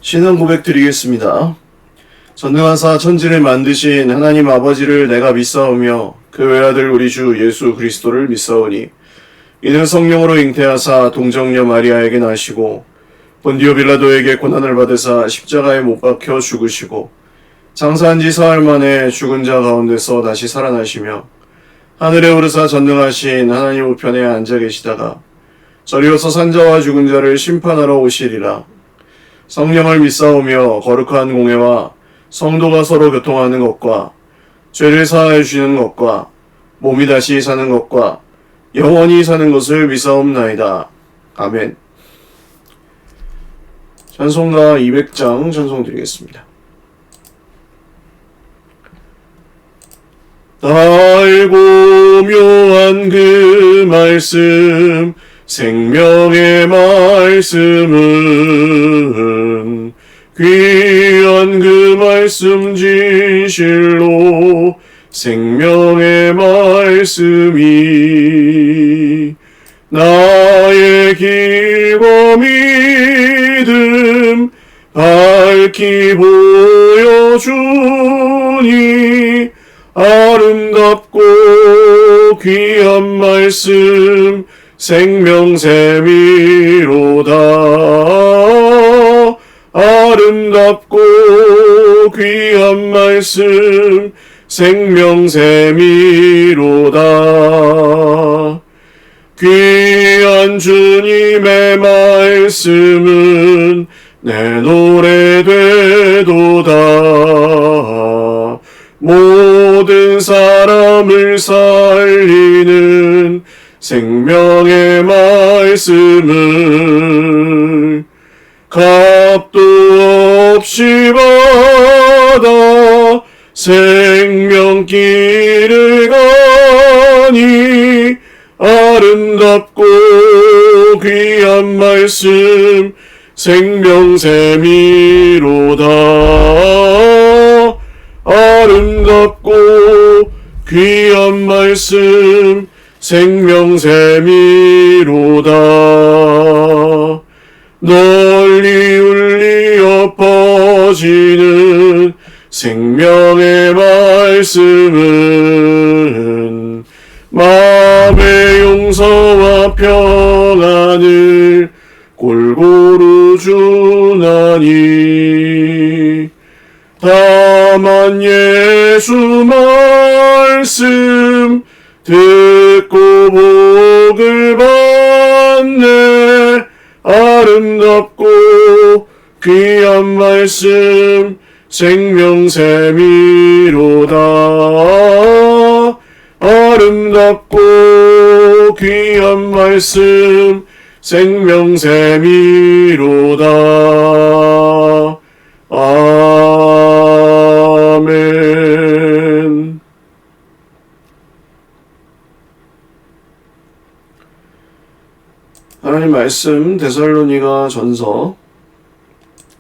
신앙 고백 드리겠습니다. 전능하사 천지를 만드신 하나님 아버지를 내가 믿사오며 그 외아들 우리 주 예수 그리스도를 믿사오니 이는 성령으로 잉태하사 동정녀 마리아에게 나시고 본디오 빌라도에게 고난을 받으사 십자가에 못 박혀 죽으시고 장사한 지 사흘 만에 죽은 자 가운데서 다시 살아나시며 하늘에 오르사 전능하신 하나님 우편에 앉아 계시다가 저리로서 산자와 죽은 자를 심판하러 오시리라. 성령을 믿사오며 거룩한 공회와 성도가 서로 교통하는 것과 죄를 사하여 주시는 것과 몸이 다시 사는 것과 영원히 사는 것을 믿사옵나이다. 아멘. 찬송가 200장 찬송드리겠습니다. 달고 묘한 그 말씀 생명의 말씀은 귀한 그 말씀 진실로 생명의 말씀이 나의 길과 믿음 밝히 보여주니 아름답고 귀한 말씀 생명샘이로다. 아름답고 귀한 말씀 생명샘이로다. 귀한 주님의 말씀은 내 노래 되도다. 모든 사람을 살리는 생명의 말씀을 값도 없이 받아 생명길을 가니 아름답고 귀한 말씀 생명샘이로다. 아름답고 귀한 말씀 생명샘이로다. 널리 울리어 퍼지는 생명의 말씀은 마음의 용서와 평안을 골고루 주나니 다만 예수 말씀 듣고 복을 받네. 아름답고 귀한 말씀 생명샘이로다. 아름답고 귀한 말씀 생명샘이로다. 아멘. 하나님 말씀 데살로니가 전서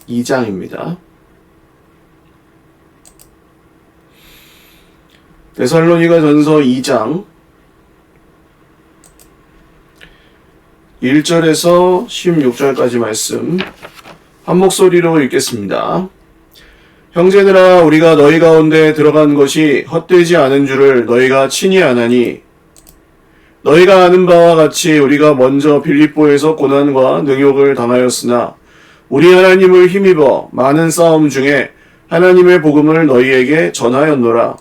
2장입니다. 데살로니가 전서 2장 1절에서 16절까지 말씀 한 목소리로 읽겠습니다. 형제들아, 우리가 너희 가운데 들어간 것이 헛되지 않은 줄을 너희가 친히 아나니 너희가 아는 바와 같이 우리가 먼저 빌립보에서 고난과 능욕을 당하였으나 우리 하나님을 힘입어 많은 싸움 중에 하나님의 복음을 너희에게 전하였노라.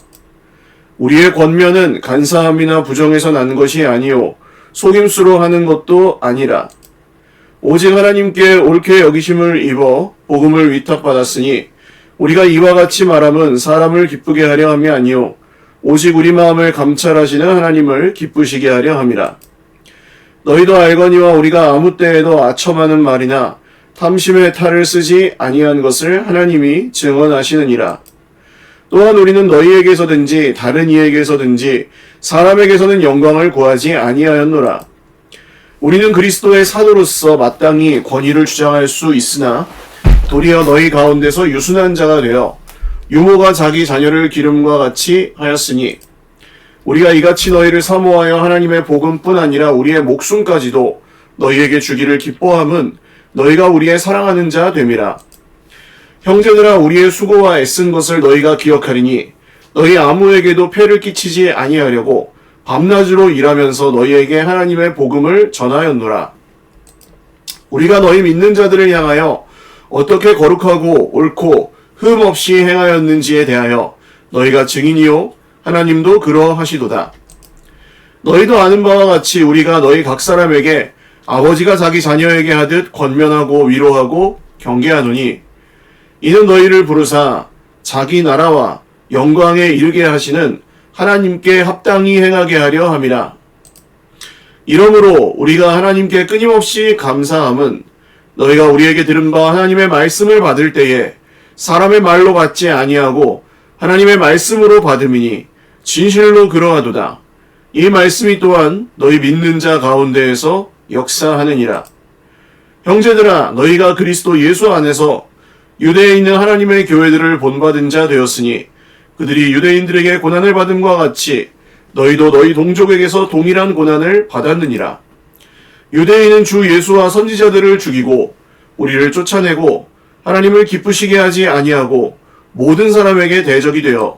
우리의 권면은 간사함이나 부정에서 난 것이 아니요 속임수로 하는 것도 아니라 오직 하나님께 옳게 여기심을 입어 복음을 위탁받았으니 우리가 이와 같이 말함은 사람을 기쁘게 하려 함이 아니요 오직 우리 마음을 감찰하시는 하나님을 기쁘시게 하려 함이라. 너희도 알거니와 우리가 아무 때에도 아첨하는 말이나 탐심의 탈을 쓰지 아니한 것을 하나님이 증언하시느니라. 또한 우리는 너희에게서든지 다른 이에게서든지 사람에게서는 영광을 구하지 아니하였노라. 우리는 그리스도의 사도로서 마땅히 권위를 주장할 수 있으나 도리어 너희 가운데서 유순한 자가 되어 유모가 자기 자녀를 기름과 같이 하였으니 우리가 이같이 너희를 사모하여 하나님의 복음뿐 아니라 우리의 목숨까지도 너희에게 주기를 기뻐함은 너희가 우리의 사랑하는 자 됨이라. 형제들아 우리의 수고와 애쓴 것을 너희가 기억하리니 너희 아무에게도 폐를 끼치지 아니하려고 밤낮으로 일하면서 너희에게 하나님의 복음을 전하였노라. 우리가 너희 믿는 자들을 향하여 어떻게 거룩하고 옳고 흠 없이 행하였는지에 대하여 너희가 증인이요 하나님도 그러하시도다. 너희도 아는 바와 같이 우리가 너희 각 사람에게 아버지가 자기 자녀에게 하듯 권면하고 위로하고 경계하노니 이는 너희를 부르사 자기 나라와 영광에 이르게 하시는 하나님께 합당히 행하게 하려 함이라. 이러므로 우리가 하나님께 끊임없이 감사함은 너희가 우리에게 들은 바 하나님의 말씀을 받을 때에 사람의 말로 받지 아니하고 하나님의 말씀으로 받음이니 진실로 그러하도다. 이 말씀이 또한 너희 믿는 자 가운데에서 역사하느니라. 형제들아 너희가 그리스도 예수 안에서 유대에 있는 하나님의 교회들을 본받은 자 되었으니 그들이 유대인들에게 고난을 받음과 같이 너희도 너희 동족에게서 동일한 고난을 받았느니라. 유대인은 주 예수와 선지자들을 죽이고 우리를 쫓아내고 하나님을 기쁘시게 하지 아니하고 모든 사람에게 대적이 되어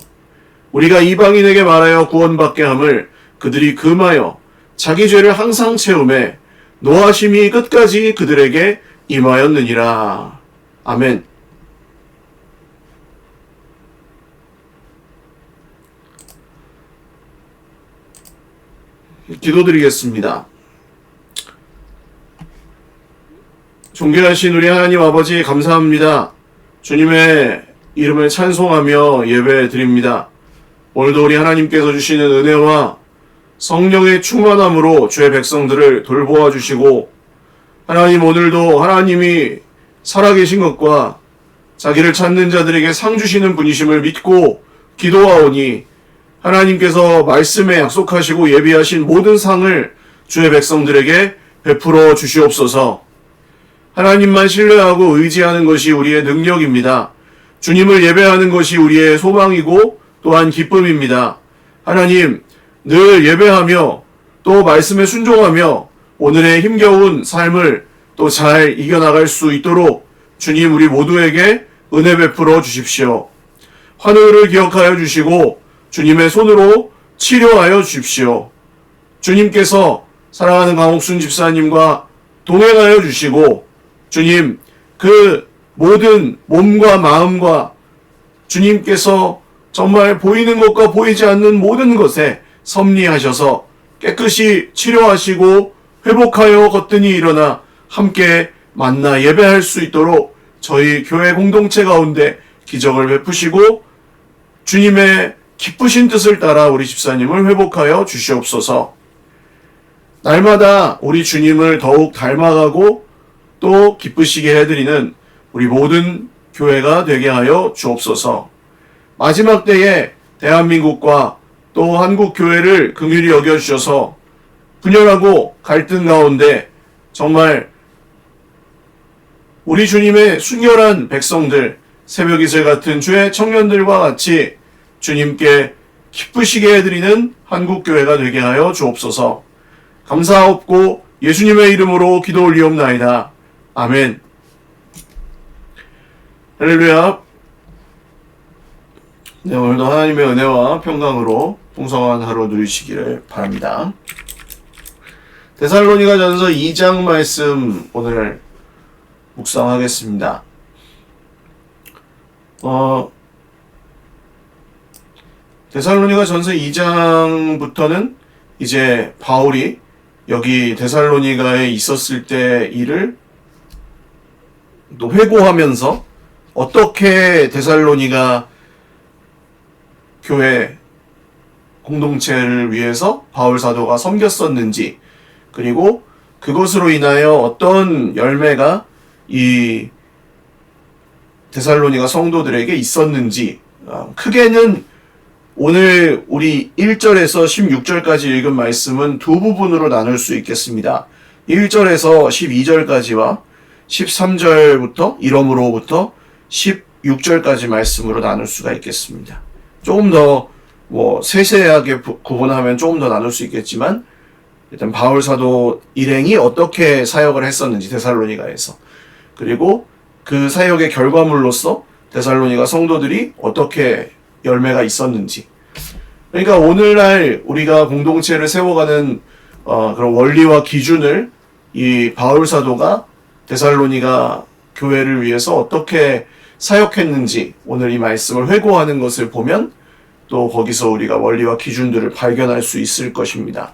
우리가 이방인에게 말하여 구원받게 함을 그들이 금하여 자기 죄를 항상 채우매 노하심이 끝까지 그들에게 임하였느니라. 아멘. 기도드리겠습니다. 존귀하신 우리 하나님 아버지 감사합니다. 주님의 이름을 찬송하며 예배 드립니다. 오늘도 우리 하나님께서 주시는 은혜와 성령의 충만함으로 주의 백성들을 돌보아 주시고 하나님 오늘도 하나님이 살아계신 것과 자기를 찾는 자들에게 상 주시는 분이심을 믿고 기도하오니 하나님께서 말씀에 약속하시고 예비하신 모든 상을 주의 백성들에게 베풀어 주시옵소서. 하나님만 신뢰하고 의지하는 것이 우리의 능력입니다. 주님을 예배하는 것이 우리의 소망이고 또한 기쁨입니다. 하나님, 늘 예배하며 또 말씀에 순종하며 오늘의 힘겨운 삶을 또 잘 이겨나갈 수 있도록 주님 우리 모두에게 은혜 베풀어 주십시오. 환우를 기억하여 주시고 주님의 손으로 치료하여 주십시오. 주님께서 사랑하는 강옥순 집사님과 동행하여 주시고 주님 그 모든 몸과 마음과 주님께서 정말 보이는 것과 보이지 않는 모든 것에 섭리하셔서 깨끗이 치료하시고 회복하여 거뜬히 일어나 함께 만나 예배할 수 있도록 저희 교회 공동체 가운데 기적을 베푸시고 주님의 기쁘신 뜻을 따라 우리 집사님을 회복하여 주시옵소서. 날마다 우리 주님을 더욱 닮아가고 또 기쁘시게 해드리는 우리 모든 교회가 되게 하여 주옵소서. 마지막 때에 대한민국과 또 한국 교회를 긍휼히 여겨주셔서 분열하고 갈등 가운데 정말 우리 주님의 순결한 백성들, 새벽 이슬 같은 주의 청년들과 같이 주님께 기쁘시게 해드리는 한국교회가 되게 하여 주옵소서. 감사하옵고 예수님의 이름으로 기도 올리옵나이다. 아멘. 할렐루야. 네, 오늘도 하나님의 은혜와 평강으로 풍성한 하루 누리시기를 바랍니다. 데살로니가 전서 2장 말씀 오늘 묵상하겠습니다. 데살로니가 전서 2장부터는 이제 바울이 여기 데살로니가에 있었을 때 일을 또 회고하면서 어떻게 데살로니가 교회 공동체를 위해서 바울 사도가 섬겼었는지, 그리고 그것으로 인하여 어떤 열매가 이 데살로니가 성도들에게 있었는지, 크게는 오늘 우리 1절에서 16절까지 읽은 말씀은 두 부분으로 나눌 수 있겠습니다. 1절에서 12절까지와 13절부터 이러므로부터 16절까지 말씀으로 나눌 수가 있겠습니다. 조금 더 세세하게 구분하면 조금 더 나눌 수 있겠지만, 일단 바울 사도 일행이 어떻게 사역을 했었는지 데살로니가에서, 그리고 그 사역의 결과물로서 데살로니가 성도들이 어떻게 열매가 있었는지. 그러니까 오늘날 우리가 공동체를 세워가는 그런 원리와 기준을 이 바울 사도가 데살로니가 교회를 위해서 어떻게 사역했는지 오늘 이 말씀을 회고하는 것을 보면 또 거기서 우리가 원리와 기준들을 발견할 수 있을 것입니다.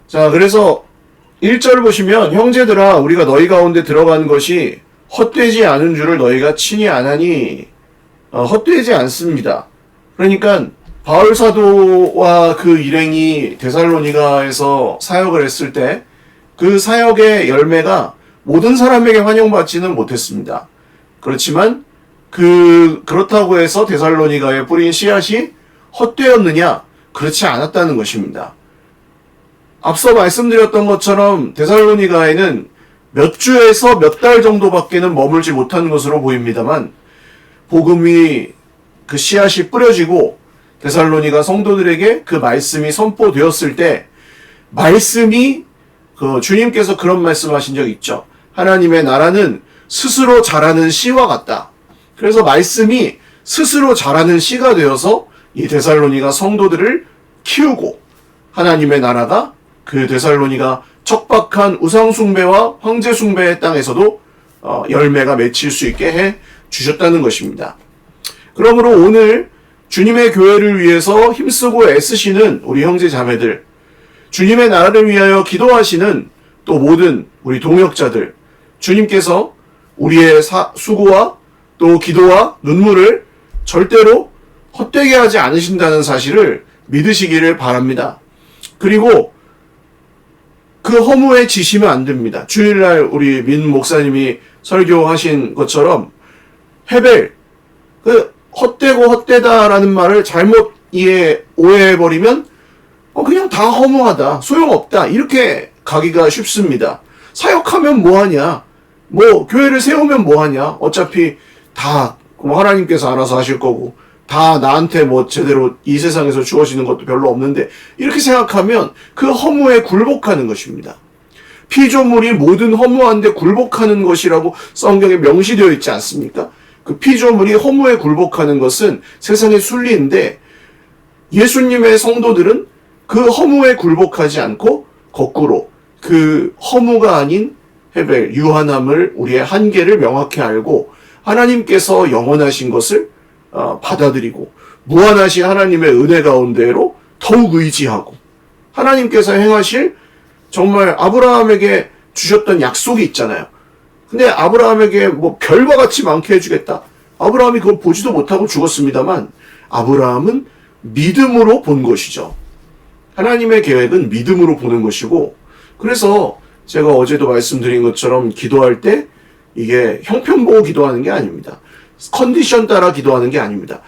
자, 그래서 1절 보시면 형제들아 우리가 너희 가운데 들어간 것이 헛되지 않은 줄을 너희가 친히 아나니 헛되지 않습니다. 그러니까 바울 사도와 그 일행이 데살로니가에서 사역을 했을 때 그 사역의 열매가 모든 사람에게 환영받지는 못했습니다. 그렇지만 그렇다고 해서 데살로니가에 뿌린 씨앗이 헛되었느냐? 그렇지 않았다는 것입니다. 앞서 말씀드렸던 것처럼 데살로니가에는 몇 주에서 몇 달 정도밖에는 머물지 못한 것으로 보입니다만 복음이 그 씨앗이 뿌려지고 데살로니가 성도들에게 그 말씀이 선포되었을 때 말씀이 주님께서 그런 말씀하신 적 있죠. 하나님의 나라는 스스로 자라는 씨와 같다. 그래서 말씀이 스스로 자라는 씨가 되어서 이 데살로니가 성도들을 키우고 하나님의 나라가 그 데살로니가 척박한 우상숭배와 황제숭배의 땅에서도 열매가 맺힐 수 있게 해 주셨다는 것입니다. 그러므로 오늘 주님의 교회를 위해서 힘쓰고 애쓰시는 우리 형제 자매들, 주님의 나라를 위하여 기도하시는 또 모든 우리 동역자들, 주님께서 우리의 수고와 또 기도와 눈물을 절대로 헛되게 하지 않으신다는 사실을 믿으시기를 바랍니다. 그리고 그 허무에 지시면 안 됩니다. 주일날 우리 민 목사님이 설교하신 것처럼 헤벨, 헛되고 헛되다라는 말을 잘못 오해해버리면 그냥 다 허무하다, 소용없다 이렇게 가기가 쉽습니다. 사역하면 뭐하냐, 교회를 세우면 뭐하냐, 어차피 다 하나님께서 알아서 하실 거고 다 나한테 제대로 이 세상에서 주어지는 것도 별로 없는데 이렇게 생각하면 그 허무에 굴복하는 것입니다. 피조물이 모든 허무한데 굴복하는 것이라고 성경에 명시되어 있지 않습니까? 그 피조물이 허무에 굴복하는 것은 세상의 순리인데 예수님의 성도들은 그 허무에 굴복하지 않고 거꾸로 그 허무가 아닌 헤벨, 유한함을, 우리의 한계를 명확히 알고 하나님께서 영원하신 것을 받아들이고 무한하신 하나님의 은혜 가운데로 더욱 의지하고 하나님께서 행하실 정말 아브라함에게 주셨던 약속이 있잖아요. 근데 아브라함에게 별과 같이 많게 해주겠다. 아브라함이 그걸 보지도 못하고 죽었습니다만 아브라함은 믿음으로 본 것이죠. 하나님의 계획은 믿음으로 보는 것이고, 그래서 제가 어제도 말씀드린 것처럼 기도할 때 이게 형편 보고 기도하는 게 아닙니다. 컨디션 따라 기도하는 게 아닙니다.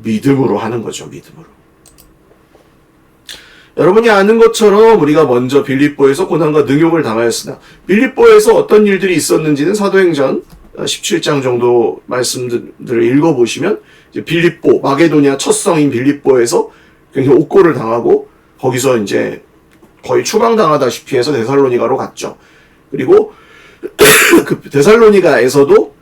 믿음으로 하는 거죠. 믿음으로. 여러분이 아는 것처럼 우리가 먼저 빌립보에서 고난과 능욕을 당하였으나 빌립보에서 어떤 일들이 있었는지는 사도행전 17장 정도 말씀들을 읽어보시면 이제 빌립보, 마게도니아 첫 성인 빌립보에서 굉장히 옥고를 당하고 거기서 이제 거의 추방당하다시피 해서 데살로니가로 갔죠. 그리고 그 데살로니가에서도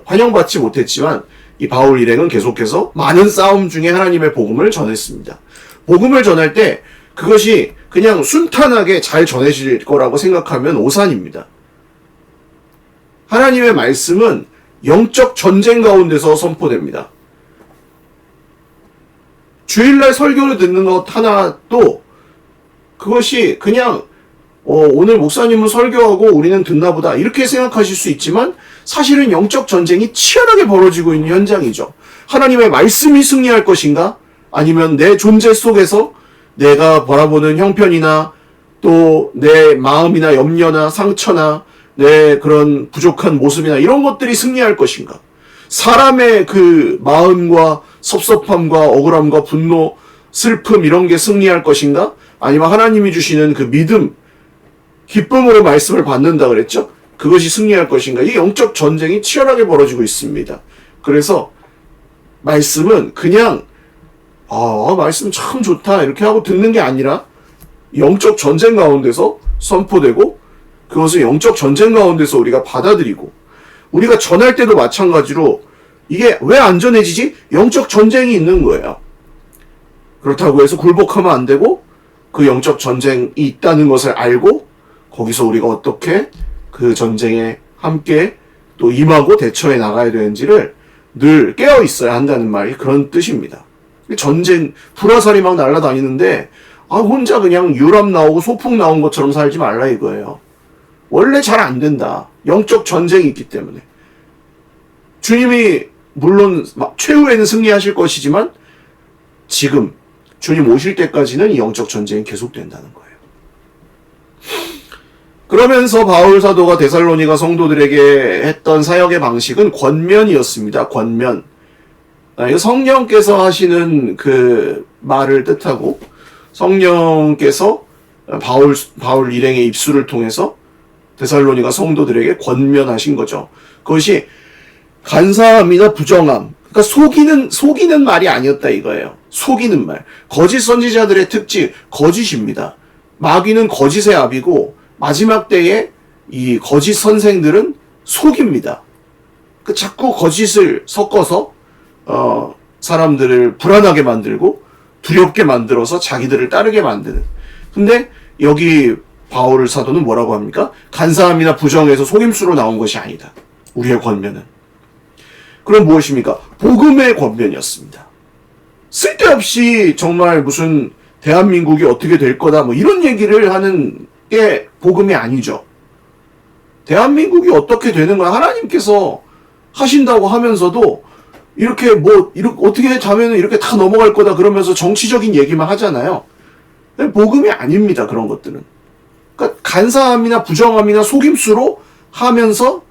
환영받지 못했지만 이 바울 일행은 계속해서 많은 싸움 중에 하나님의 복음을 전했습니다. 복음을 전할 때 그것이 그냥 순탄하게 잘 전해질 거라고 생각하면 오산입니다. 하나님의 말씀은 영적 전쟁 가운데서 선포됩니다. 주일날 설교를 듣는 것 하나도 그것이 그냥 오늘 목사님은 설교하고 우리는 듣나 보다 이렇게 생각하실 수 있지만 사실은 영적 전쟁이 치열하게 벌어지고 있는 현장이죠. 하나님의 말씀이 승리할 것인가? 아니면 내 존재 속에서 내가 바라보는 형편이나 또 내 마음이나 염려나 상처나 내 그런 부족한 모습이나 이런 것들이 승리할 것인가? 사람의 그 마음과 섭섭함과 억울함과 분노, 슬픔 이런 게 승리할 것인가? 아니면 하나님이 주시는 그 믿음, 기쁨으로 말씀을 받는다 그랬죠? 그것이 승리할 것인가? 이 영적 전쟁이 치열하게 벌어지고 있습니다. 그래서 말씀은 그냥 말씀 참 좋다 이렇게 하고 듣는 게 아니라 영적 전쟁 가운데서 선포되고 그것을 영적 전쟁 가운데서 우리가 받아들이고 우리가 전할 때도 마찬가지로 이게 왜 안전해지지? 영적 전쟁이 있는 거예요. 그렇다고 해서 굴복하면 안 되고 그 영적 전쟁이 있다는 것을 알고 거기서 우리가 어떻게 그 전쟁에 함께 또 임하고 대처해 나가야 되는지를 늘 깨어 있어야 한다는 말이 그런 뜻입니다. 전쟁, 불화살이 막 날아다니는데 혼자 그냥 유람 나오고 소풍 나온 것처럼 살지 말라 이거예요. 원래 잘 안 된다. 영적 전쟁이 있기 때문에. 주님이 물론 최후에는 승리하실 것이지만 지금 주님 오실 때까지는 이 영적 전쟁이 계속된다는 거예요. 그러면서 바울 사도가 데살로니가 성도들에게 했던 사역의 방식은 권면이었습니다. 권면. 이거 성령께서 하시는 그 말을 뜻하고 성령께서 바울 일행의 입술을 통해서 데살로니가 성도들에게 권면하신 거죠. 그것이 간사함이나 부정함, 그러니까 속이는 말이 아니었다 이거예요. 속이는 말. 거짓 선지자들의 특징, 거짓입니다. 마귀는 거짓의 압이고 마지막 때에 이 거짓 선생들은 속입니다. 자꾸 거짓을 섞어서 사람들을 불안하게 만들고 두렵게 만들어서 자기들을 따르게 만드는. 근데 여기 바울 사도는 뭐라고 합니까? 간사함이나 부정에서 속임수로 나온 것이 아니다. 우리의 권면은. 그럼 무엇입니까? 복음의 권면이었습니다. 쓸데없이 정말 무슨 대한민국이 어떻게 될 거다 뭐 이런 얘기를 하는 게 복음이 아니죠. 대한민국이 어떻게 되는 거야? 하나님께서 하신다고 하면서도 이렇게 어떻게 자면은 이렇게 다 넘어갈 거다 그러면서 정치적인 얘기만 하잖아요. 복음이 아닙니다. 그런 것들은. 그러니까 간사함이나 부정함이나 속임수로 하면서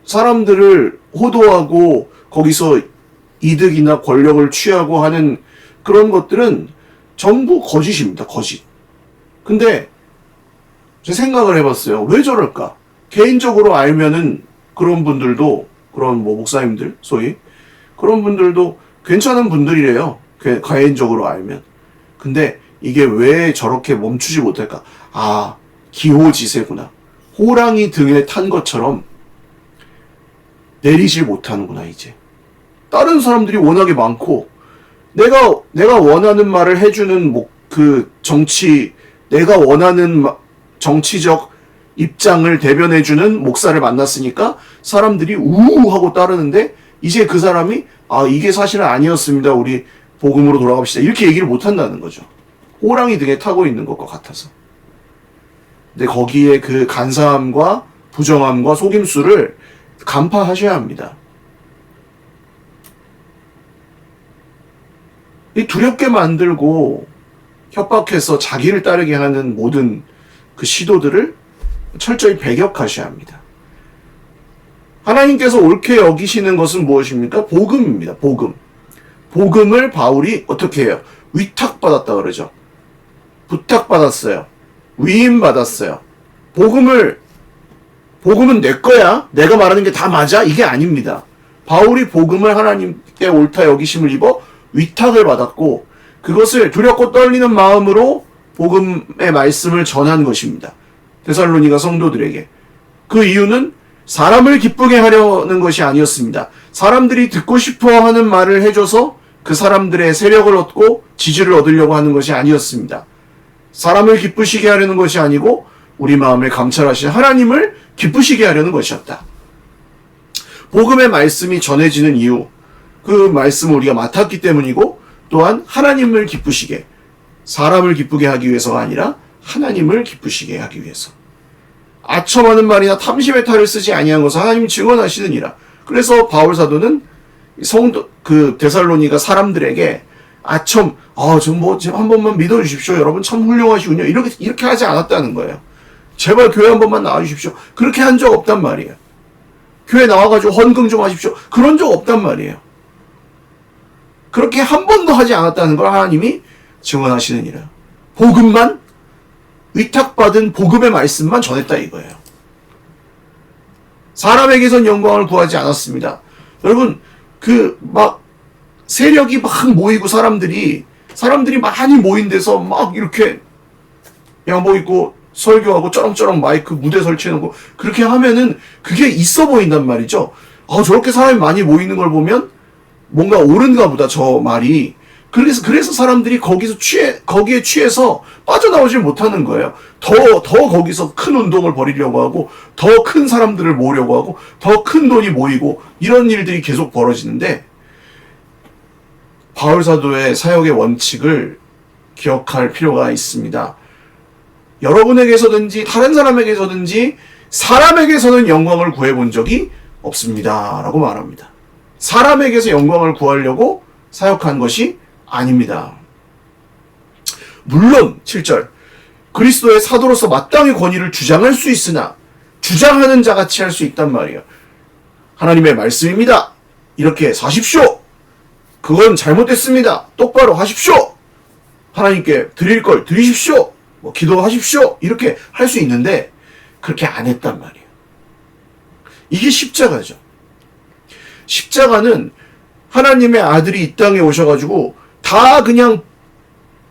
사람들을 호도하고 거기서 이득이나 권력을 취하고 하는 그런 것들은 전부 거짓입니다. 거짓. 근데 제가 생각을 해봤어요. 왜 저럴까? 개인적으로 알면은 그런 분들도 그런 목사님들 소위 그런 분들도 괜찮은 분들이래요. 개인적으로 알면. 근데 이게 왜 저렇게 멈추지 못할까? 기호지세구나. 호랑이 등에 탄 것처럼 내리질 못하는구나 이제. 다른 사람들이 워낙에 많고 내가 원하는 말을 해주는 내가 원하는 정치적 입장을 대변해주는 목사를 만났으니까 사람들이 우우하고 따르는데 이제 그 사람이 이게 사실은 아니었습니다. 우리 복음으로 돌아갑시다. 이렇게 얘기를 못한다는 거죠. 호랑이 등에 타고 있는 것과 같아서. 근데 거기에 그 간사함과 부정함과 속임수를 간파하셔야 합니다. 이 두렵게 만들고 협박해서 자기를 따르게 하는 모든 그 시도들을 철저히 배격하셔야 합니다. 하나님께서 옳게 여기시는 것은 무엇입니까? 복음입니다. 복음. 복음을 바울이 어떻게 해요? 위탁받았다 그러죠. 부탁받았어요. 위임받았어요. 복음은 내 거야? 내가 말하는 게 다 맞아? 이게 아닙니다. 바울이 복음을 하나님께 옳다 여기심을 입어 위탁을 받았고 그것을 두렵고 떨리는 마음으로 복음의 말씀을 전한 것입니다. 데살로니가 성도들에게. 그 이유는 사람을 기쁘게 하려는 것이 아니었습니다. 사람들이 듣고 싶어 하는 말을 해줘서 그 사람들의 세력을 얻고 지지를 얻으려고 하는 것이 아니었습니다. 사람을 기쁘시게 하려는 것이 아니고 우리 마음을 감찰하신 하나님을 기쁘시게 하려는 것이었다. 복음의 말씀이 전해지는 이유, 그 말씀을 우리가 맡았기 때문이고 또한 하나님을 기쁘시게, 사람을 기쁘게 하기 위해서가 아니라 하나님을 기쁘시게 하기 위해서. 아첨하는 말이나 탐심의 탈을 쓰지 아니한 것을 하나님이 증언하시느니라. 그래서 바울 사도는 데살로니가 사람들에게 좀 한 번만 믿어주십시오. 여러분 참 훌륭하시군요. 이렇게 하지 않았다는 거예요. 제발 교회 한 번만 나와주십시오. 그렇게 한 적 없단 말이에요. 교회 나와가지고 헌금 좀 하십시오. 그런 적 없단 말이에요. 그렇게 한 번도 하지 않았다는 걸 하나님이 증언하시느니라. 복음만, 위탁받은 복음의 말씀만 전했다 이거예요. 사람에게선 영광을 구하지 않았습니다. 여러분, 세력이 막 모이고 사람들이 많이 모인 데서 막 이렇게 그냥 있고 설교하고 쩌렁쩌렁 마이크 무대 설치해놓고 그렇게 하면은 그게 있어 보인단 말이죠. 저렇게 사람이 많이 모이는 걸 보면 뭔가 옳은가 보다, 저 말이. 그래서 사람들이 거기에 취해서 빠져나오질 못하는 거예요. 더 거기서 큰 운동을 벌이려고 하고, 더 큰 사람들을 모으려고 하고, 더 큰 돈이 모이고, 이런 일들이 계속 벌어지는데, 바울 사도의 사역의 원칙을 기억할 필요가 있습니다. 여러분에게서든지 다른 사람에게서든지 사람에게서는 영광을 구해본 적이 없습니다. 라고 말합니다. 사람에게서 영광을 구하려고 사역한 것이 아닙니다. 물론 7절 그리스도의 사도로서 마땅히 권위를 주장할 수 있으나 주장하는 자같이 할 수 있단 말이에요. 하나님의 말씀입니다. 이렇게 사십시오. 그건 잘못됐습니다. 똑바로 하십시오. 하나님께 드릴 걸 드리십시오. 기도하십시오. 이렇게 할 수 있는데 그렇게 안 했단 말이에요. 이게 십자가죠. 십자가는 하나님의 아들이 이 땅에 오셔가지고 다 그냥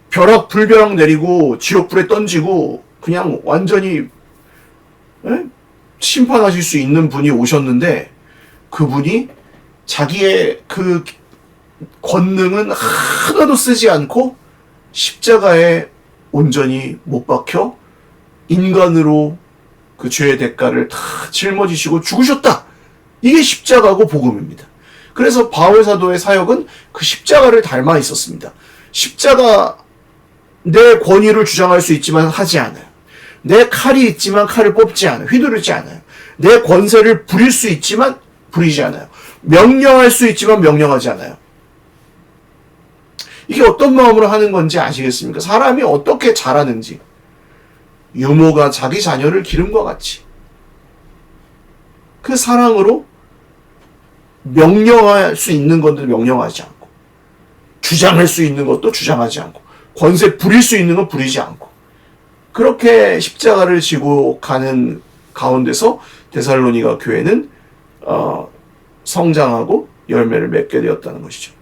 불벼락 내리고 지옥불에 던지고 그냥 완전히 심판하실 수 있는 분이 오셨는데, 그분이 자기의 그 권능은 하나도 쓰지 않고 십자가에 온전히 못 박혀 인간으로 그 죄의 대가를 다 짊어지시고 죽으셨다. 이게 십자가고 복음입니다. 그래서 바울 사도의 사역은 그 십자가를 닮아 있었습니다. 십자가, 내 권위를 주장할 수 있지만 하지 않아요. 내 칼이 있지만 칼을 뽑지 않아요. 휘두르지 않아요. 내 권세를 부릴 수 있지만 부리지 않아요. 명령할 수 있지만 명령하지 않아요. 이게 어떤 마음으로 하는 건지 아시겠습니까? 사람이 어떻게 자라는지, 유모가 자기 자녀를 기름과 같이 그 사랑으로 명령할 수 있는 것도 명령하지 않고, 주장할 수 있는 것도 주장하지 않고, 권세 부릴 수 있는 건 부리지 않고, 그렇게 십자가를 지고 가는 가운데서 데살로니가 교회는 성장하고 열매를 맺게 되었다는 것이죠.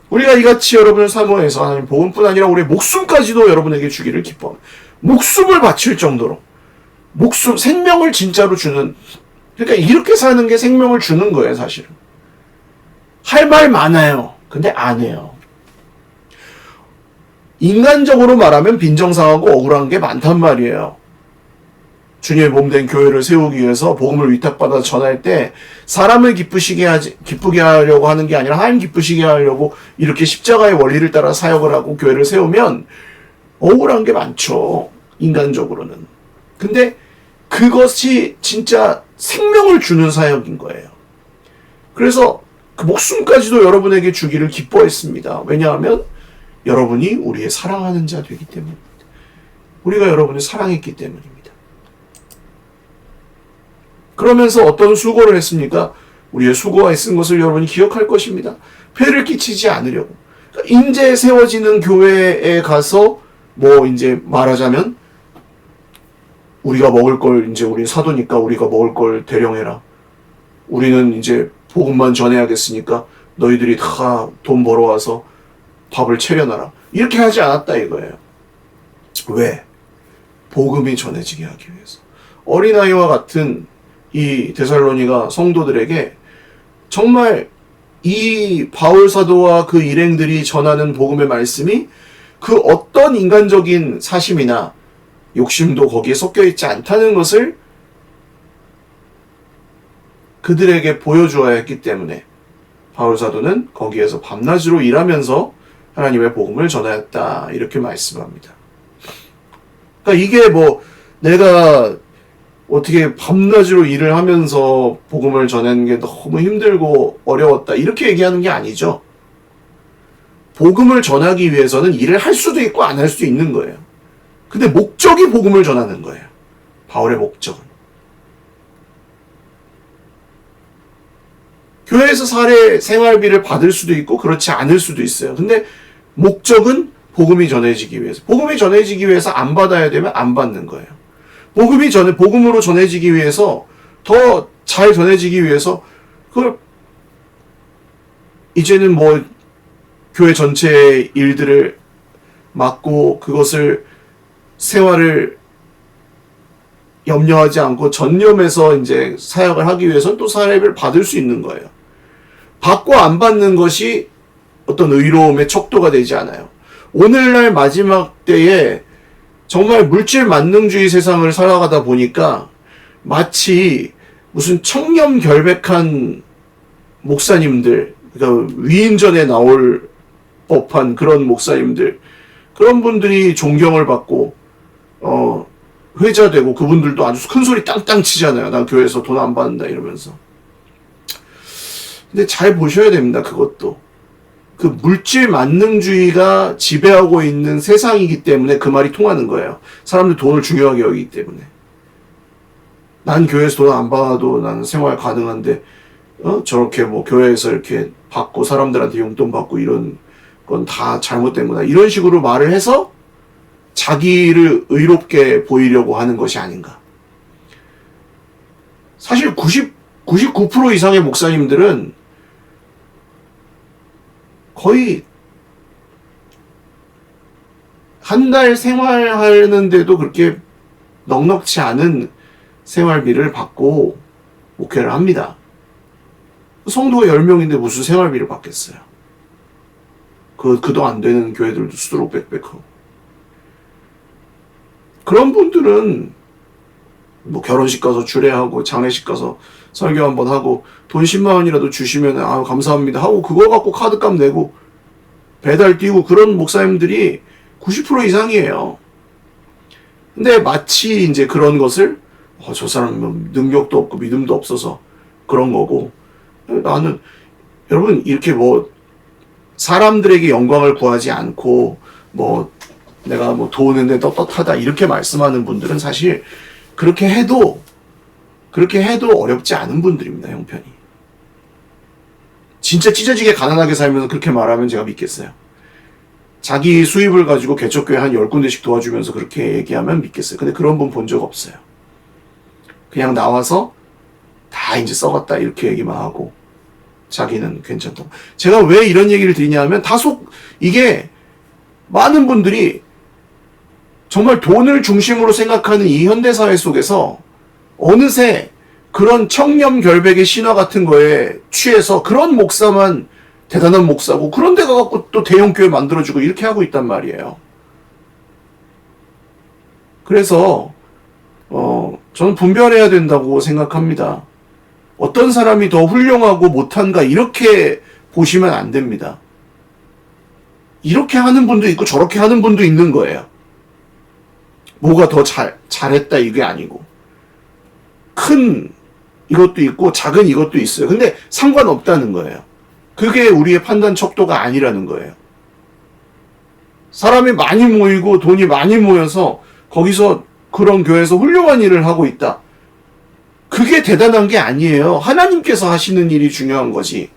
우리가 이같이 여러분을 사모해서 하나님 복음뿐 아니라 우리의 목숨까지도 여러분에게 주기를 기뻐합니다. 목숨을 바칠 정도로, 생명을 진짜로 주는, 그러니까 이렇게 사는 게 생명을 주는 거예요, 사실은. 할 말 많아요. 근데 안 해요. 인간적으로 말하면 빈정상하고 억울한 게 많단 말이에요. 주님의 몸된 교회를 세우기 위해서 복음을 위탁받아 전할 때 사람을 기쁘게 하려고 하는 게 아니라 하나님 기쁘시게 하려고 이렇게 십자가의 원리를 따라 사역을 하고 교회를 세우면 억울한 게 많죠. 인간적으로는. 근데 그것이 진짜 생명을 주는 사역인 거예요. 그래서 그 목숨까지도 여러분에게 주기를 기뻐했습니다. 왜냐하면 여러분이 우리의 사랑하는 자 되기 때문입니다. 우리가 여러분을 사랑했기 때문입니다. 그러면서 어떤 수고를 했습니까? 우리의 수고와 애쓴 것을 여러분이 기억할 것입니다. 폐를 끼치지 않으려고. 그러니까 인제 세워지는 교회에 가서 이제 말하자면 우리가 먹을 걸, 이제 우리 사도니까 우리가 먹을 걸 대령해라. 우리는 이제 복음만 전해야겠으니까 너희들이 다 돈 벌어와서 밥을 차려놔라. 이렇게 하지 않았다 이거예요. 왜? 복음이 전해지게 하기 위해서. 어린아이와 같은 이 데살로니가 성도들에게 정말 이 바울 사도와 그 일행들이 전하는 복음의 말씀이 그 어떤 인간적인 사심이나 욕심도 거기에 섞여 있지 않다는 것을 그들에게 보여주어야 했기 때문에 바울 사도는 거기에서 밤낮으로 일하면서 하나님의 복음을 전하였다. 이렇게 말씀합니다. 그러니까 이게 내가 어떻게 밤낮으로 일을 하면서 복음을 전하는 게 너무 힘들고 어려웠다. 이렇게 얘기하는 게 아니죠. 복음을 전하기 위해서는 일을 할 수도 있고 안 할 수도 있는 거예요. 근데 목적이 복음을 전하는 거예요. 바울의 목적은. 교회에서 생활비를 받을 수도 있고 그렇지 않을 수도 있어요. 근데 목적은 복음이 전해지기 위해서. 복음이 전해지기 위해서 안 받아야 되면 안 받는 거예요. 복음으로 전해지기 위해서, 더 잘 전해지기 위해서, 그걸, 이제는 교회 전체의 일들을 맡고 그것을 생활을 염려하지 않고 전념해서 이제 사역을 하기 위해서는 또 사례를 받을 수 있는 거예요. 받고 안 받는 것이 어떤 의로움의 척도가 되지 않아요. 오늘날 마지막 때에 정말 물질 만능주의 세상을 살아가다 보니까 마치 무슨 청렴결백한 목사님들, 그러니까 위인전에 나올 법한 그런 목사님들, 그런 분들이 존경을 받고 회자되고 그분들도 아주 큰 소리 땅땅 치잖아요. 난 교회에서 돈 안 받는다 이러면서. 근데 잘 보셔야 됩니다. 그것도. 그 물질 만능주의가 지배하고 있는 세상이기 때문에 그 말이 통하는 거예요. 사람들 돈을 중요하게 여기기 때문에. 난 교회에서 돈 안 받아도 나는 생활 가능한데 저렇게 뭐 교회에서 이렇게 받고 사람들한테 용돈 받고 이런 건 다 잘못된 거다. 이런 식으로 말을 해서 자기를 의롭게 보이려고 하는 것이 아닌가. 사실 99% 이상의 목사님들은 거의 한 달 생활하는데도 그렇게 넉넉지 않은 생활비를 받고 목회를 합니다. 성도가 10명인데 무슨 생활비를 받겠어요. 그도 안 되는 교회들도 수두룩 빽빽하고. 그런 분들은 뭐 결혼식 가서 주례하고 장례식 가서 설교 한번 하고 돈 10만 원이라도 주시면 감사합니다 하고 그거 갖고 카드값 내고 배달 뛰고 그런 목사님들이 90% 이상이에요. 근데 마치 이제 그런 것을 저 사람은 능력도 없고 믿음도 없어서 그런 거고, 나는 여러분 이렇게 뭐 사람들에게 영광을 구하지 않고 뭐 내가 뭐 도우는데 떳떳하다 이렇게 말씀하는 분들은 사실 그렇게 해도 어렵지 않은 분들입니다. 형편이. 진짜 찢어지게 가난하게 살면서 그렇게 말하면 제가 믿겠어요. 자기 수입을 가지고 개척교회 한 10군데씩 도와주면서 그렇게 얘기하면 믿겠어요. 근데 그런 분 본 적 없어요. 그냥 나와서 다 이제 썩었다 이렇게 얘기만 하고 자기는 괜찮다고. 제가 왜 이런 얘기를 드리냐 하면 이게 많은 분들이 정말 돈을 중심으로 생각하는 이 현대사회 속에서 어느새 그런 청렴결백의 신화 같은 거에 취해서 그런 목사만 대단한 목사고 그런 데 가갖고 또 대형교회 만들어주고 이렇게 하고 있단 말이에요. 그래서 저는 분별해야 된다고 생각합니다. 어떤 사람이 더 훌륭하고 못한가 이렇게 보시면 안 됩니다. 이렇게 하는 분도 있고 저렇게 하는 분도 있는 거예요. 뭐가 더 잘했다 이게 아니고 큰 이것도 있고 작은 이것도 있어요. 근데 상관없다는 거예요. 그게 우리의 판단 척도가 아니라는 거예요. 사람이 많이 모이고 돈이 많이 모여서 거기서 그런 교회에서 훌륭한 일을 하고 있다. 그게 대단한 게 아니에요. 하나님께서 하시는 일이 중요한 거지.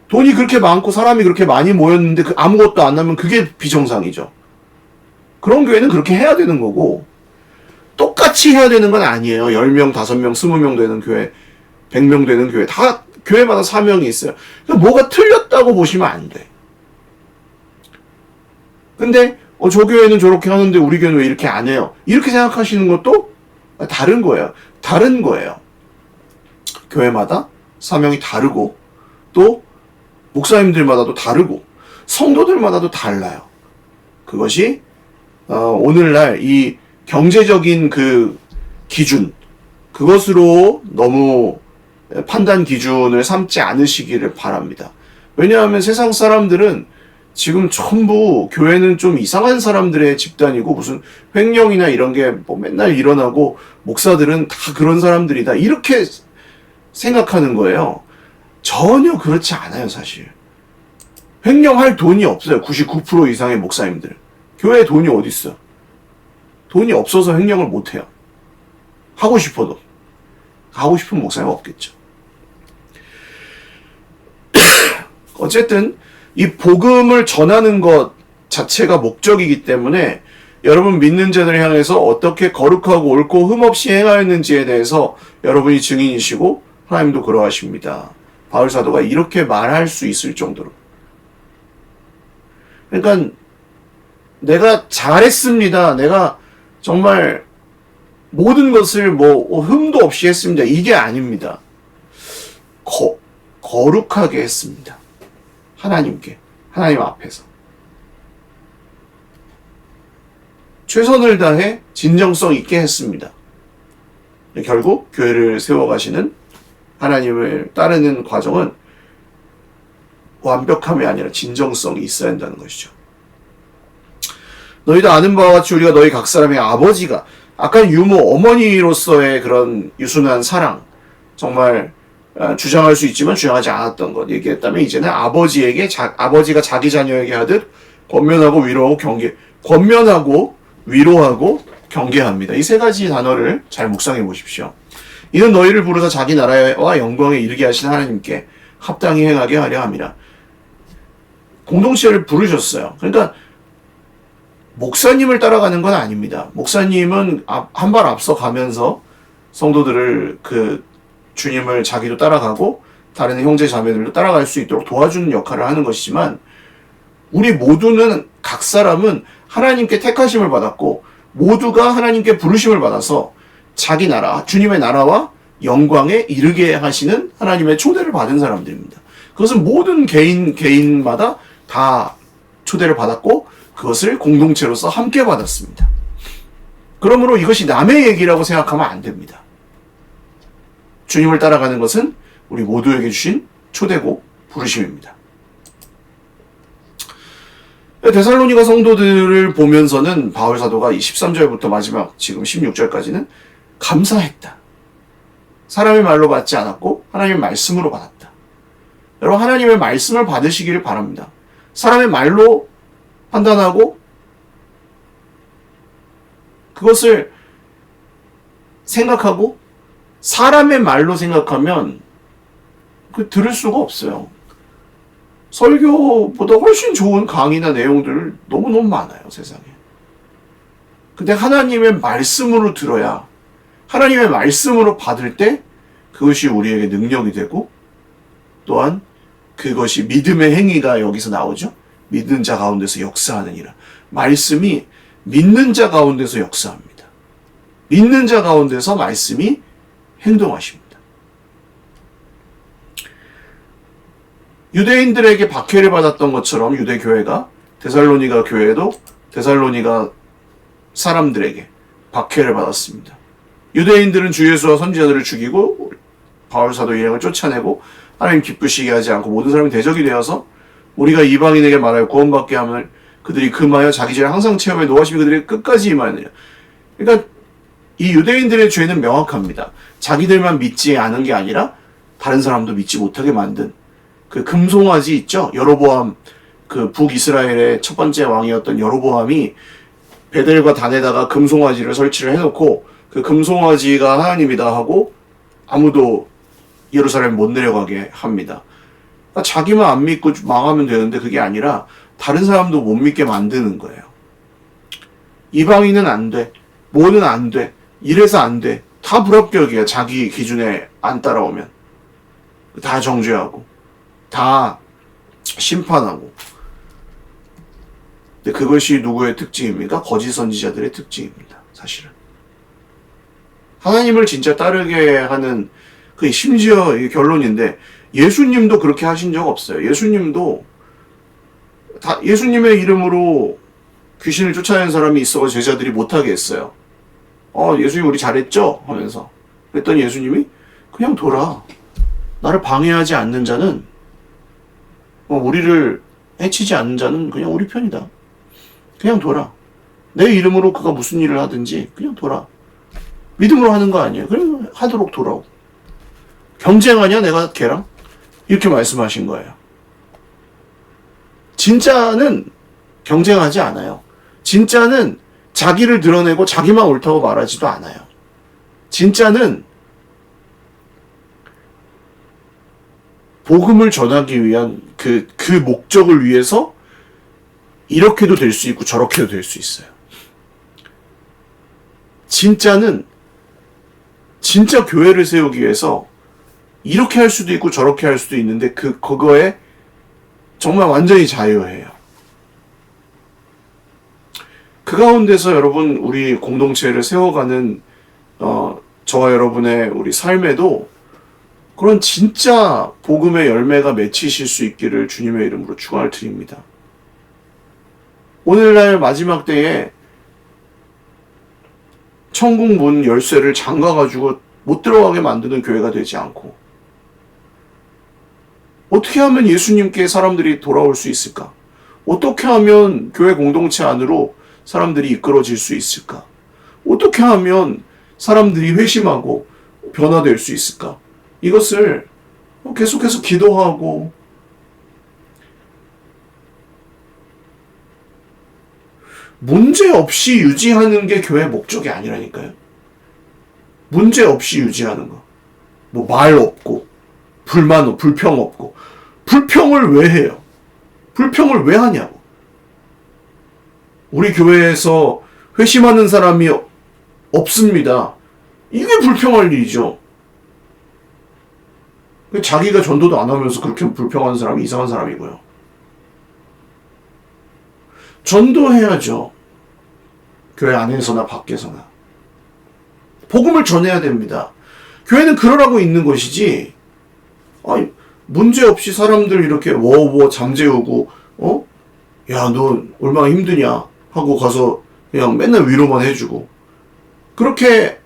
돈이 그렇게 많고 사람이 그렇게 많이 모였는데 아무것도 안 하면 그게 비정상이죠. 그런 교회는 그렇게 해야 되는 거고 똑같이 해야 되는 건 아니에요. 10명, 5명, 20명 되는 교회, 100명 되는 교회 다 교회마다 사명이 있어요. 그러니까 뭐가 틀렸다고 보시면 안 돼. 근데 저 교회는 저렇게 하는데 우리 교회는 왜 이렇게 안 해요? 이렇게 생각하시는 것도 다른 거예요. 다른 거예요. 교회마다 사명이 다르고 또 목사님들마다도 다르고 성도들마다도 달라요. 그것이 오늘날 이 경제적인 그 기준 그것으로 너무 판단 기준을 삼지 않으시기를 바랍니다. 왜냐하면 세상 사람들은 지금 전부 교회는 좀 이상한 사람들의 집단이고 무슨 횡령이나 이런 게 뭐 맨날 일어나고 목사들은 다 그런 사람들이다 이렇게 생각하는 거예요. 전혀 그렇지 않아요. 사실 횡령할 돈이 없어요. 99% 이상의 목사님들 교회에 돈이 어디 있어? 돈이 없어서 횡령을 못해요. 하고 싶어도 하고 싶은 목사님 없겠죠. 어쨌든 이 복음을 전하는 것 자체가 목적이기 때문에 여러분 믿는 자들을 향해서 어떻게 거룩하고 옳고 흠없이 행하였는지에 대해서 여러분이 증인이시고 하나님도 그러하십니다. 바울 사도가 이렇게 말할 수 있을 정도로. 그러니까 내가 잘했습니다. 내가 정말 모든 것을 뭐 흠도 없이 했습니다. 이게 아닙니다. 거룩하게 했습니다. 하나님 앞에서. 최선을 다해 진정성 있게 했습니다. 결국 교회를 세워가시는 하나님을 따르는 과정은 완벽함이 아니라 진정성이 있어야 한다는 것이죠. 너희도 아는 바와 같이 우리가 너희 각 사람의 아버지가 아까 유모 어머니로서의 그런 유순한 사랑, 정말 주장할 수 있지만 주장하지 않았던 것 얘기했다면, 이제는 아버지가 자기 자녀에게 하듯 권면하고 위로하고 경계합니다. 이 세 가지 단어를 잘 묵상해 보십시오. 이는 너희를 부르사 자기 나라와 영광에 이르게 하신 하나님께 합당히 행하게 하려 함이라. 공동체를 부르셨어요. 그러니까 목사님을 따라가는 건 아닙니다. 목사님은 한 발 앞서 가면서 성도들을 주님을 자기도 따라가고 다른 형제 자매들도 따라갈 수 있도록 도와주는 역할을 하는 것이지만, 우리 모두는, 각 사람은 하나님께 택하심을 받았고 모두가 하나님께 부르심을 받아서 자기 나라, 주님의 나라와 영광에 이르게 하시는 하나님의 초대를 받은 사람들입니다. 그것은 모든 개인마다 다 초대를 받았고 그것을 공동체로서 함께 받았습니다. 그러므로 이것이 남의 얘기라고 생각하면 안 됩니다. 주님을 따라가는 것은 우리 모두에게 주신 초대고 부르심입니다. 데살로니가 성도들을 보면서는 바울 사도가 13절부터 마지막 지금 16절까지는 감사했다. 사람의 말로 받지 않았고 하나님의 말씀으로 받았다. 여러분, 하나님의 말씀을 받으시기를 바랍니다. 사람의 말로 판단하고 그것을 생각하고 사람의 말로 생각하면 들을 수가 없어요. 설교보다 훨씬 좋은 강의나 내용들 너무너무 많아요, 세상에. 근데 하나님의 말씀으로 들어야, 하나님의 말씀으로 받을 때 그것이 우리에게 능력이 되고, 또한 그것이 믿음의 행위가 여기서 나오죠. 믿는 자 가운데서 역사하느니라. 말씀이 믿는 자 가운데서 역사합니다. 믿는 자 가운데서 말씀이 행동하십니다. 유대인들에게 박해를 받았던 것처럼 유대교회가, 데살로니가 교회도 데살로니가 사람들에게 박해를 받았습니다. 유대인들은 주 예수와 선지자들을 죽이고 바울 사도 일행을 쫓아내고 하나님 기쁘시게 하지 않고 모든 사람이 대적이 되어서 우리가 이방인에게 말하여 구원받게 하면 그들이 금하여 자기 죄를 항상 체험해 노하심이 그들에게 끝까지 임하느니라. 그러니까 이 유대인들의 죄는 명확합니다. 자기들만 믿지 않은 게 아니라 다른 사람도 믿지 못하게 만든 그 금송아지 있죠? 여로보암, 그 북이스라엘의 첫 번째 왕이었던 여로보암이 베델과 단에다가 금송아지를 설치를 해놓고 그 금송아지가 하나님이다 하고 아무도 예루살렘 못 내려가게 합니다. 그러니까 자기만 안 믿고 망하면 되는데 그게 아니라 다른 사람도 못 믿게 만드는 거예요. 이방인은 안 돼. 뭐는 안 돼. 이래서 안 돼. 다 불합격이야. 자기 기준에 안 따라오면. 다 정죄하고. 다 심판하고. 근데 그것이 누구의 특징입니까? 거짓 선지자들의 특징입니다. 사실은. 하나님을 진짜 따르게 하는, 그 심지어 결론인데, 예수님도 그렇게 하신 적 없어요. 예수님도 예수님의 이름으로 귀신을 쫓아낸 사람이 있어 제자들이 못하게 했어요. 예수님 우리 잘했죠? 하면서. 그랬더니 예수님이 그냥 돌아. 나를 방해하지 않는 자는, 우리를 해치지 않는 자는 그냥 우리 편이다. 그냥 돌아. 내 이름으로 그가 무슨 일을 하든지 그냥 돌아. 믿음으로 하는 거 아니에요. 그냥 하도록 돌아오고. 경쟁하냐 내가 걔랑? 이렇게 말씀하신 거예요. 진짜는 경쟁하지 않아요. 진짜는 자기를 드러내고 자기만 옳다고 말하지도 않아요. 진짜는 복음을 전하기 위한 그 목적을 위해서 이렇게도 될 수 있고 저렇게도 될 수 있어요. 진짜는 진짜 교회를 세우기 위해서 이렇게 할 수도 있고 저렇게 할 수도 있는데 그거에 정말 완전히 자유해요. 그 가운데서 여러분 우리 공동체를 세워가는 저와 여러분의 우리 삶에도 그런 진짜 복음의 열매가 맺히실 수 있기를 주님의 이름으로 축원을 드립니다. 오늘날 마지막 때에 천국 문 열쇠를 잠가가지고 못 들어가게 만드는 교회가 되지 않고 어떻게 하면 예수님께 사람들이 돌아올 수 있을까? 어떻게 하면 교회 공동체 안으로 사람들이 이끌어질 수 있을까? 어떻게 하면 사람들이 회심하고 변화될 수 있을까? 이것을 계속해서 기도하고 문제 없이 유지하는 게 교회의 목적이 아니라니까요. 문제 없이 유지하는 거. 뭐 말 없고 불평 없고. 불평을 왜 해요? 불평을 왜 하냐고. 우리 교회에서 회심하는 사람이 없습니다. 이게 불평할 일이죠. 자기가 전도도 안 하면서 그렇게 불평하는 사람이 이상한 사람이고요. 전도해야죠. 교회 안에서나 밖에서나. 복음을 전해야 됩니다. 교회는 그러라고 있는 것이지, 문제없이 사람들 이렇게 워워 잠재우고, 야, 너 얼마나 힘드냐 하고 가서 그냥 맨날 위로만 해주고. 그렇게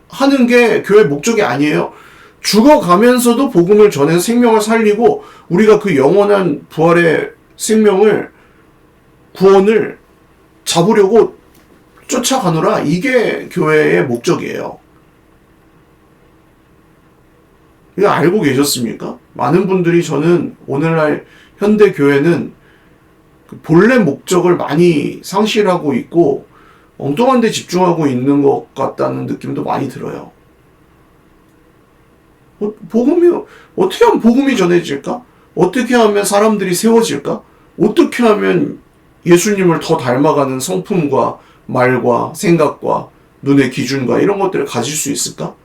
하는 게 교회 목적이 아니에요. 죽어가면서도 복음을 전해서 생명을 살리고 우리가 그 영원한 부활의 생명을 구원을 잡으려고 쫓아가노라. 이게 교회의 목적이에요. 이거 알고 계셨습니까? 많은 분들이 저는 오늘날 현대 교회는 본래 목적을 많이 상실하고 있고 엉뚱한 데 집중하고 있는 것 같다는 느낌도 많이 들어요. 어떻게 하면 복음이 전해질까? 어떻게 하면 사람들이 세워질까? 어떻게 하면 예수님을 더 닮아가는 성품과 말과 생각과 눈의 기준과 이런 것들을 가질 수 있을까?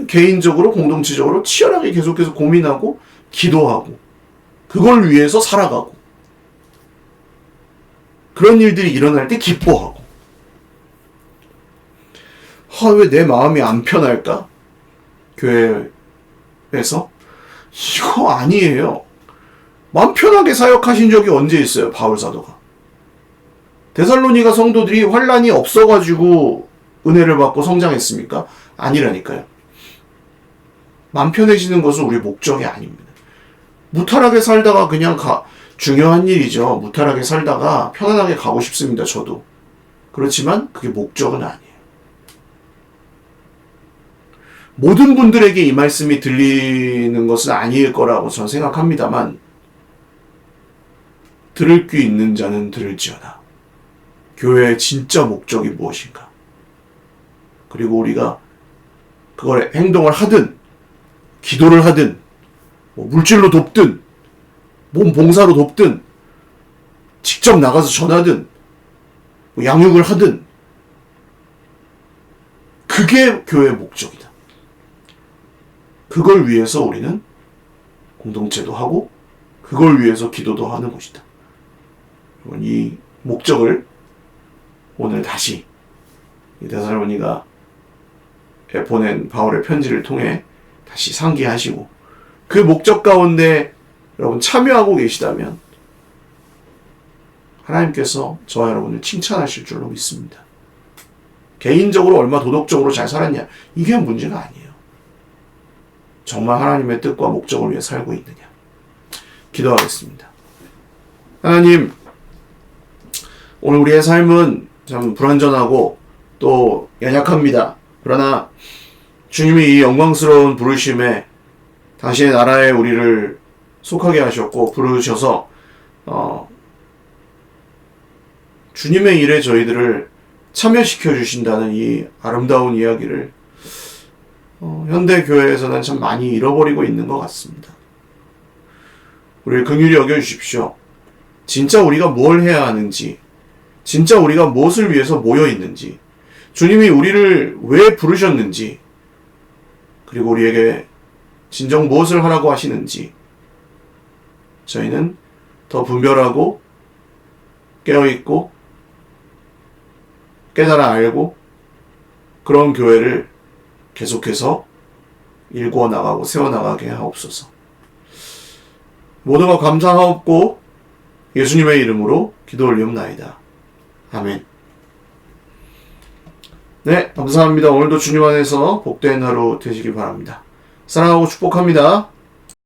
개인적으로 공동체적으로 치열하게 계속해서 고민하고 기도하고 그걸 위해서 살아가고 그런 일들이 일어날 때 기뻐하고 왜 내 마음이 안 편할까? 교회에서? 이거 아니에요. 마음 편하게 사역하신 적이 언제 있어요, 바울 사도가? 데살로니가 성도들이 환난이 없어가지고 은혜를 받고 성장했습니까? 아니라니까요. 마음 편해지는 것은 우리 목적이 아닙니다. 무탈하게 살다가 그냥 중요한 일이죠. 무탈하게 살다가 편안하게 가고 싶습니다, 저도. 그렇지만 그게 목적은 아니에요. 모든 분들에게 이 말씀이 들리는 것은 아닐 거라고 저는 생각합니다만 들을 귀 있는 자는 들을지어다. 교회의 진짜 목적이 무엇인가? 그리고 우리가 그걸 행동을 하든 기도를 하든 물질로 돕든 몸 봉사로 돕든 직접 나가서 전하든 양육을 하든 그게 교회의 목적이다. 그걸 위해서 우리는 공동체도 하고 그걸 위해서 기도도 하는 것이다. 이 목적을 오늘 다시 데살로니가에 보낸 바울의 편지를 통해 다시 상기하시고 그 목적 가운데 여러분 참여하고 계시다면 하나님께서 저와 여러분을 칭찬하실 줄로 믿습니다. 개인적으로 얼마 도덕적으로 잘 살았냐? 이게 문제가 아니에요. 정말 하나님의 뜻과 목적을 위해 살고 있느냐? 기도하겠습니다. 하나님, 오늘 우리의 삶은 참 불완전하고 또 연약합니다. 그러나 주님이 이 영광스러운 부르심에 당신의 나라에 우리를 속하게 하셨고 부르셔서 주님의 일에 저희들을 참여시켜 주신다는 이 아름다운 이야기를 현대 교회에서는 참 많이 잃어버리고 있는 것 같습니다. 우리를 긍휼히 여겨주십시오. 진짜 우리가 뭘 해야 하는지, 진짜 우리가 무엇을 위해서 모여 있는지, 주님이 우리를 왜 부르셨는지, 그리고 우리에게 진정 무엇을 하라고 하시는지 저희는 더 분별하고 깨어있고 깨달아 알고 그런 교회를 계속해서 일구어 나가고 세워나가게 하옵소서. 모든 것 감사하옵고 예수님의 이름으로 기도 올리옵나이다. 아멘. 네, 감사합니다. 오늘도 주님 안에서 복된 하루 되시기 바랍니다. 사랑하고 축복합니다.